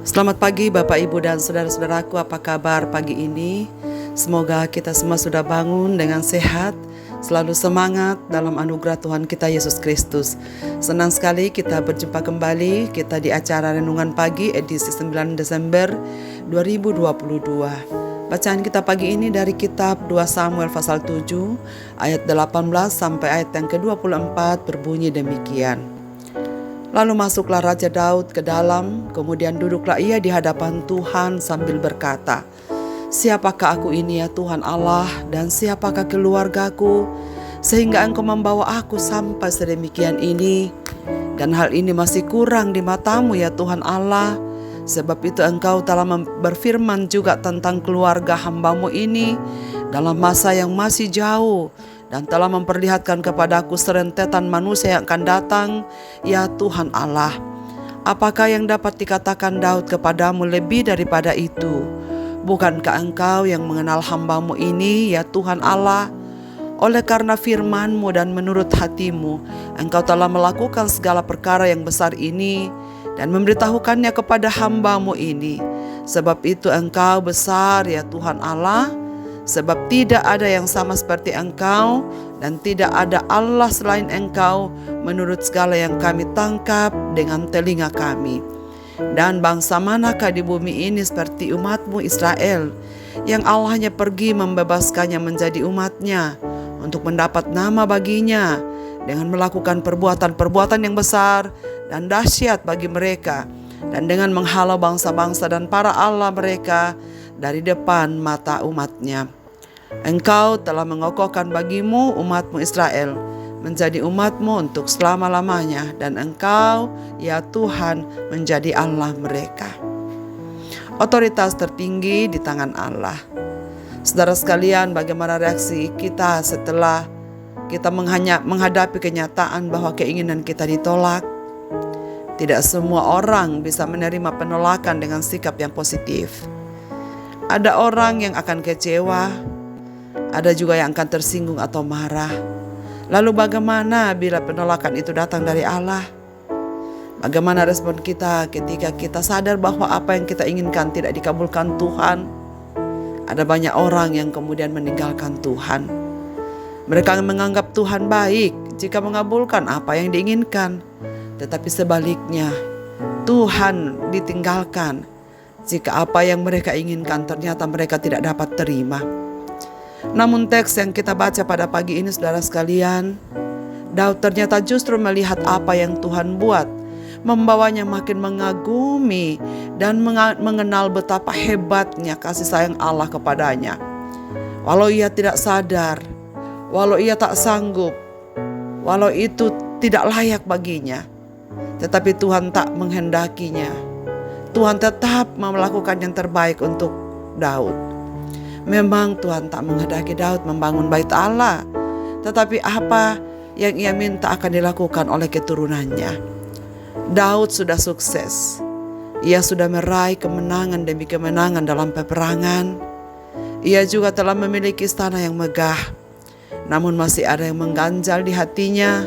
Selamat pagi Bapak Ibu dan saudara-saudaraku, apa kabar pagi ini? Semoga kita semua sudah bangun dengan sehat, selalu semangat dalam anugerah Tuhan kita Yesus Kristus. Senang sekali kita berjumpa kembali kita di acara Renungan Pagi edisi 9 Desember 2022. Bacaan kita pagi ini dari kitab 2 Samuel pasal 7 ayat 18 sampai ayat yang ke-24 berbunyi demikian. Lalu masuklah Raja Daud ke dalam, kemudian duduklah ia di hadapan Tuhan sambil berkata, "Siapakah aku ini ya Tuhan Allah, dan siapakah keluargaku, sehingga Engkau membawa aku sampai sedemikian ini? Dan hal ini masih kurang di matamu ya Tuhan Allah. Sebab itu Engkau telah berfirman juga tentang keluarga hamba-Mu ini dalam masa yang masih jauh, dan telah memperlihatkan kepadaku serentetan manusia yang akan datang, ya Tuhan Allah. Apakah yang dapat dikatakan Daud kepadamu lebih daripada itu? Bukankah Engkau yang mengenal hamba-Mu ini, ya Tuhan Allah? Oleh karena firman-Mu dan menurut hati-Mu, Engkau telah melakukan segala perkara yang besar ini dan memberitahukannya kepada hamba-Mu ini. Sebab itu Engkau besar, ya Tuhan Allah, sebab tidak ada yang sama seperti Engkau, dan tidak ada Allah selain Engkau, menurut segala yang kami tangkap dengan telinga kami. Dan bangsa manakah di bumi ini seperti umat-Mu Israel, yang Allahnya pergi membebaskannya menjadi umat-Nya, untuk mendapat nama baginya, dengan melakukan perbuatan-perbuatan yang besar dan dahsyat bagi mereka, dan dengan menghalau bangsa-bangsa dan para Allah mereka dari depan mata umat-Nya. Engkau telah mengokohkan bagimu umat-Mu Israel menjadi umat-Mu untuk selama-lamanya, dan Engkau, ya Tuhan, menjadi Allah mereka." Otoritas tertinggi di tangan Allah. Saudara sekalian, bagaimana reaksi kita setelah kita menghadapi kenyataan bahwa keinginan kita ditolak? Tidak semua orang bisa menerima penolakan dengan sikap yang positif. Ada orang yang akan kecewa, ada juga yang akan tersinggung atau marah. Lalu bagaimana bila penolakan itu datang dari Allah? Bagaimana respon kita ketika kita sadar bahwa apa yang kita inginkan tidak dikabulkan Tuhan? Ada banyak orang yang kemudian meninggalkan Tuhan. Mereka menganggap Tuhan baik jika mengabulkan apa yang diinginkan. Tetapi sebaliknya, Tuhan ditinggalkan jika apa yang mereka inginkan ternyata mereka tidak dapat terima. Namun teks yang kita baca pada pagi ini, saudara sekalian, Daud ternyata justru melihat apa yang Tuhan buat, membawanya makin mengagumi dan mengenal betapa hebatnya kasih sayang Allah kepadanya. Walau ia tidak sadar, walau ia tak sanggup, walau itu tidak layak baginya, tetapi Tuhan tak menghendakinya. Tuhan tetap melakukan yang terbaik untuk Daud. Memang Tuhan tak menghendaki Daud membangun bait Allah, tetapi apa yang ia minta akan dilakukan oleh keturunannya. Daud sudah sukses. Ia sudah meraih kemenangan demi kemenangan dalam peperangan. Ia juga telah memiliki istana yang megah. Namun masih ada yang mengganjal di hatinya.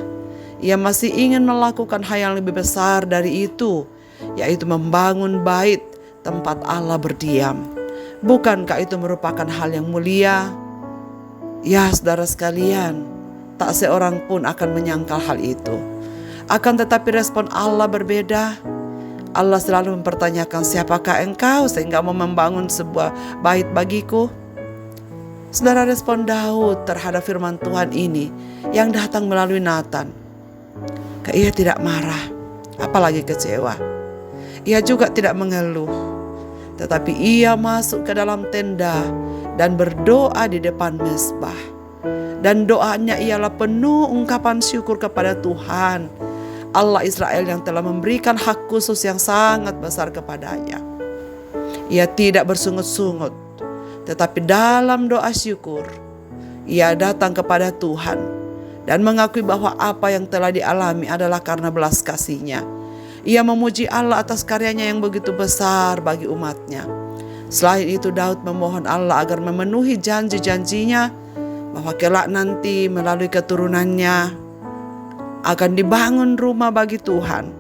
Ia masih ingin melakukan hal yang lebih besar dari itu, yaitu membangun bait tempat Allah berdiam. Bukankah itu merupakan hal yang mulia? Ya, saudara sekalian, tak seorang pun akan menyangkal hal itu. Akan tetapi respon Allah berbeda. Allah selalu mempertanyakan, "Siapakah engkau sehingga mau membangun sebuah bait bagiku?" Saudara, respon Daud terhadap firman Tuhan ini yang datang melalui Nathan, ia tidak marah, apalagi kecewa. Ia juga tidak mengeluh, tetapi ia masuk ke dalam tenda dan berdoa di depan mezbah. Dan doanya ialah penuh ungkapan syukur kepada Tuhan, Allah Israel, yang telah memberikan hak khusus yang sangat besar kepadanya. Ia tidak bersungut-sungut, tetapi dalam doa syukur, ia datang kepada Tuhan dan mengakui bahwa apa yang telah dialami adalah karena belas kasih-Nya. Ia memuji Allah atas karyanya yang begitu besar bagi umatnya. Selain itu, Daud memohon Allah agar memenuhi janji-janjinya bahwa kelak nanti melalui keturunannya akan dibangun rumah bagi Tuhan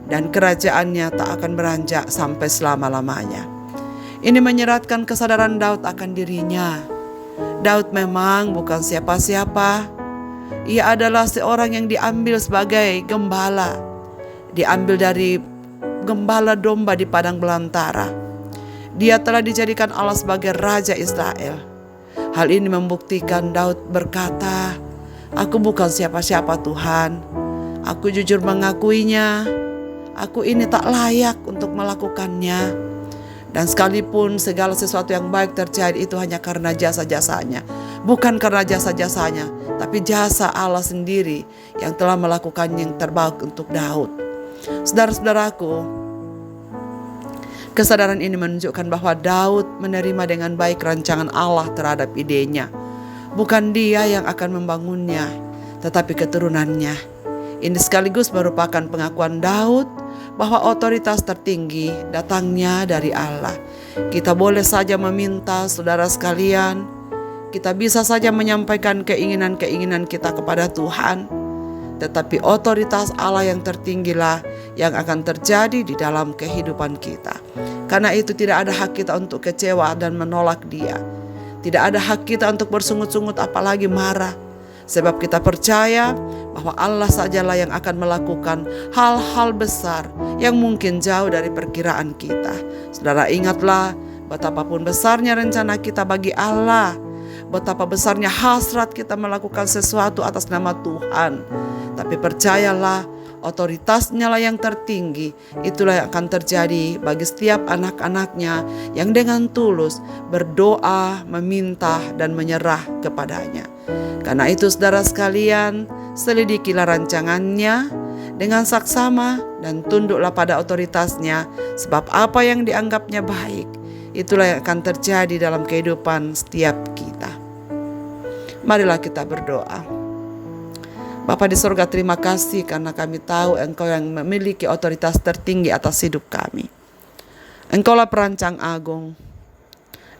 dan kerajaannya tak akan beranjak sampai selama-lamanya. Ini menyeratkan kesadaran Daud akan dirinya. Daud memang bukan siapa-siapa. Ia adalah seorang yang diambil sebagai gembala. Diambil dari gembala domba di padang belantara. Dia telah dijadikan Allah sebagai Raja Israel. Hal ini membuktikan Daud berkata, "Aku bukan siapa-siapa Tuhan. Aku jujur mengakuinya. Aku ini tak layak untuk melakukannya. Dan sekalipun segala sesuatu yang baik terjadi itu hanya karena jasa-jasanya. Bukan karena jasa-jasanya, tapi jasa Allah sendiri yang telah melakukan yang terbaik untuk Daud." Saudara-saudaraku, kesadaran ini menunjukkan bahwa Daud menerima dengan baik rancangan Allah terhadap idenya. Bukan dia yang akan membangunnya, tetapi keturunannya. Ini sekaligus merupakan pengakuan Daud bahwa otoritas tertinggi datangnya dari Allah. Kita boleh saja meminta, saudara sekalian, kita bisa saja menyampaikan keinginan-keinginan kita kepada Tuhan, tetapi otoritas Allah yang tertinggilah yang akan terjadi di dalam kehidupan kita. Karena itu tidak ada hak kita untuk kecewa dan menolak Dia. Tidak ada hak kita untuk bersungut-sungut apalagi marah. Sebab kita percaya bahwa Allah sajalah yang akan melakukan hal-hal besar yang mungkin jauh dari perkiraan kita. Saudara, ingatlah betapapun besarnya rencana kita bagi Allah, betapa besarnya hasrat kita melakukan sesuatu atas nama Tuhan. Tapi percayalah, otoritasnya lah yang tertinggi. Itulah yang akan terjadi bagi setiap anak-anaknya yang dengan tulus berdoa, meminta, dan menyerah kepadanya. Karena itu saudara sekalian, selidikilah rancangannya dengan saksama dan tunduklah pada otoritasnya. Sebab apa yang dianggapnya baik, itulah yang akan terjadi dalam kehidupan setiap kita. Marilah kita berdoa. Bapa di sorga, terima kasih karena kami tahu Engkau yang memiliki otoritas tertinggi atas hidup kami. Engkaulah perancang agung.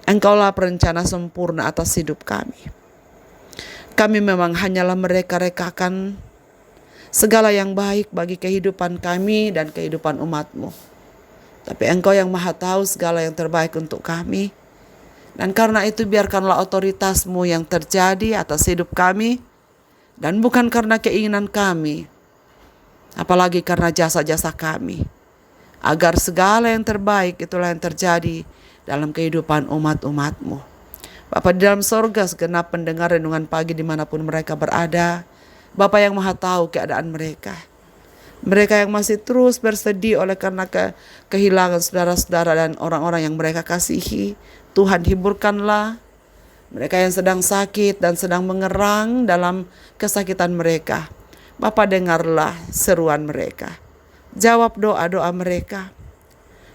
Engkaulah perencana sempurna atas hidup kami. Kami memang hanyalah mereka-rekakan segala yang baik bagi kehidupan kami dan kehidupan umat-Mu. Tapi Engkau yang maha tahu segala yang terbaik untuk kami. Dan karena itu biarkanlah otoritas-Mu yang terjadi atas hidup kami. Dan bukan karena keinginan kami, apalagi karena jasa-jasa kami. Agar segala yang terbaik itulah yang terjadi dalam kehidupan umat-umat-Mu. Bapa di dalam sorga, segenap pendengar renungan pagi dimanapun mereka berada, Bapa yang maha tahu keadaan mereka. Mereka yang masih terus bersedih oleh karena kehilangan saudara-saudara dan orang-orang yang mereka kasihi, Tuhan hiburkanlah. Mereka yang sedang sakit dan sedang mengerang dalam kesakitan mereka, Bapa dengarlah seruan mereka. Jawab doa-doa mereka.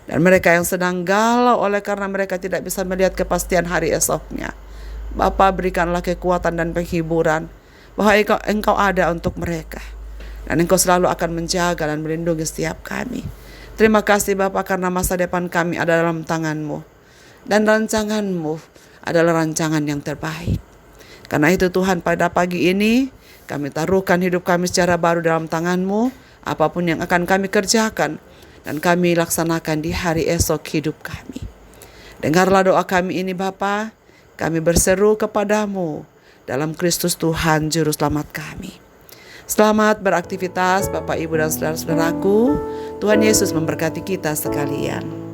Dan mereka yang sedang galau oleh karena mereka tidak bisa melihat kepastian hari esoknya, Bapa berikanlah kekuatan dan penghiburan bahwa Engkau ada untuk mereka. Dan Engkau selalu akan menjaga dan melindungi setiap kami. Terima kasih Bapa karena masa depan kami ada dalam tangan-Mu. Dan rancangan-Mu adalah rancangan yang terbaik. Karena itu Tuhan, pada pagi ini kami taruhkan hidup kami secara baru dalam tangan-Mu. Apapun yang akan kami kerjakan dan kami laksanakan di hari esok hidup kami. Dengarlah doa kami ini Bapa. Kami berseru kepadamu dalam Kristus Tuhan Juru Selamat kami. Selamat beraktivitas Bapak, Ibu, dan saudara-saudaraku. Tuhan Yesus memberkati kita sekalian.